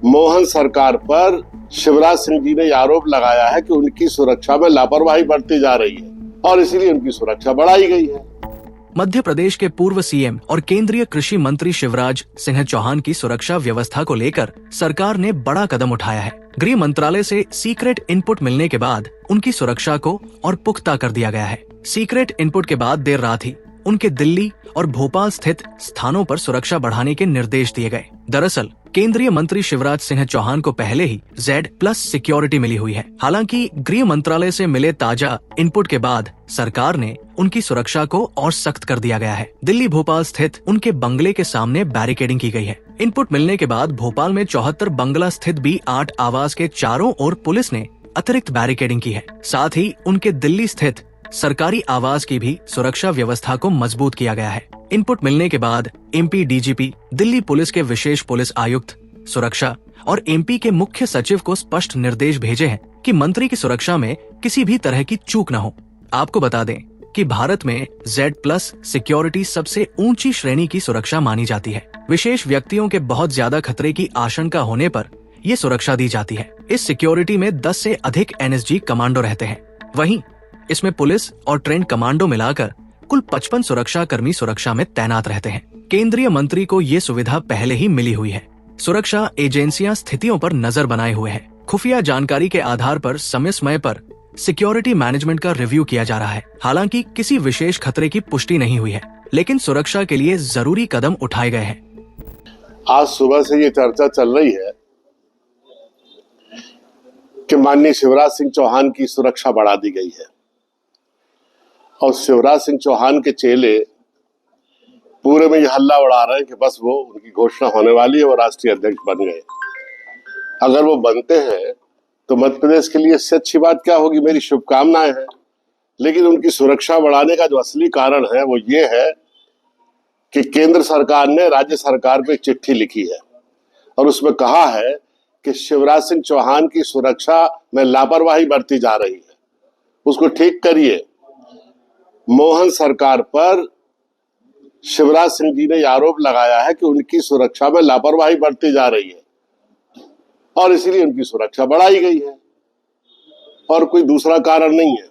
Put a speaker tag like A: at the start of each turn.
A: मोहन सरकार पर शिवराज सिंह जी ने आरोप लगाया है कि उनकी सुरक्षा में लापरवाही बरती जा रही है और इसीलिए उनकी सुरक्षा बढ़ाई गई है।
B: मध्य प्रदेश के पूर्व सीएम और केंद्रीय कृषि मंत्री शिवराज सिंह चौहान की सुरक्षा व्यवस्था को लेकर सरकार ने बड़ा कदम उठाया है। गृह मंत्रालय से सीक्रेट इनपुट मिलने के बाद उनकी सुरक्षा को और पुख्ता कर दिया गया है। सीक्रेट इनपुट के बाद देर रात ही उनके दिल्ली और भोपाल स्थित स्थानों पर सुरक्षा बढ़ाने के निर्देश दिए गए। दरअसल केंद्रीय मंत्री शिवराज सिंह चौहान को पहले ही Z+ सिक्योरिटी मिली हुई है। हालांकि गृह मंत्रालय से मिले ताजा इनपुट के बाद सरकार ने उनकी सुरक्षा को और सख्त कर दिया गया है। दिल्ली भोपाल स्थित उनके बंगले के सामने बैरिकेडिंग की गई है। इनपुट मिलने के बाद भोपाल में 74 बंगला स्थित B8 आवास के चारों ओर पुलिस ने अतिरिक्त बैरिकेडिंग की है। साथ ही उनके दिल्ली स्थित सरकारी आवास की भी सुरक्षा व्यवस्था को मजबूत किया गया है। इनपुट मिलने के बाद MP DGP, दिल्ली पुलिस के विशेष पुलिस आयुक्त सुरक्षा और MP के मुख्य सचिव को स्पष्ट निर्देश भेजे हैं कि मंत्री की सुरक्षा में किसी भी तरह की चूक न हो। आपको बता दें कि भारत में Z+ सिक्योरिटी सबसे ऊंची श्रेणी की सुरक्षा मानी जाती है। विशेष व्यक्तियों के बहुत ज्यादा खतरे की आशंका होने पर ये सुरक्षा दी जाती है। इस सिक्योरिटी में 10 से अधिक NSG कमांडो रहते हैं। वहीं इसमें पुलिस और ट्रेंड कमांडो मिलाकर कुल 55 सुरक्षा कर्मी सुरक्षा में तैनात रहते हैं। केंद्रीय मंत्री को ये सुविधा पहले ही मिली हुई है। सुरक्षा एजेंसियां स्थितियों पर नजर बनाए हुए हैं। खुफिया जानकारी के आधार पर समय समय पर सिक्योरिटी मैनेजमेंट का रिव्यू किया जा रहा है। हालांकि किसी विशेष खतरे की पुष्टि नहीं हुई है, लेकिन सुरक्षा के लिए जरूरी कदम उठाए गए हैं।
A: आज सुबह से ये चर्चा चल रही है कि माननीय शिवराज सिंह चौहान की सुरक्षा बढ़ा दी गई है और शिवराज सिंह चौहान के चेले पूरे में ये हल्ला उड़ा रहे हैं कि बस वो उनकी घोषणा होने वाली है, वो राष्ट्रीय अध्यक्ष बन गए। अगर वो बनते हैं तो मध्य प्रदेश के लिए इससे अच्छी बात क्या होगी। मेरी शुभकामनाएं हैं, लेकिन उनकी सुरक्षा बढ़ाने का जो असली कारण है वो ये है कि केंद्र सरकार ने राज्य सरकार को एक चिट्ठी लिखी है और उसमें कहा है कि शिवराज सिंह चौहान की सुरक्षा में लापरवाही बरती जा रही है, उसको ठीक करिए। मोहन सरकार पर शिवराज सिंह जी ने आरोप लगाया है कि उनकी सुरक्षा में लापरवाही बरती जा रही है और इसीलिए उनकी सुरक्षा बढ़ाई गई है और कोई दूसरा कारण नहीं है।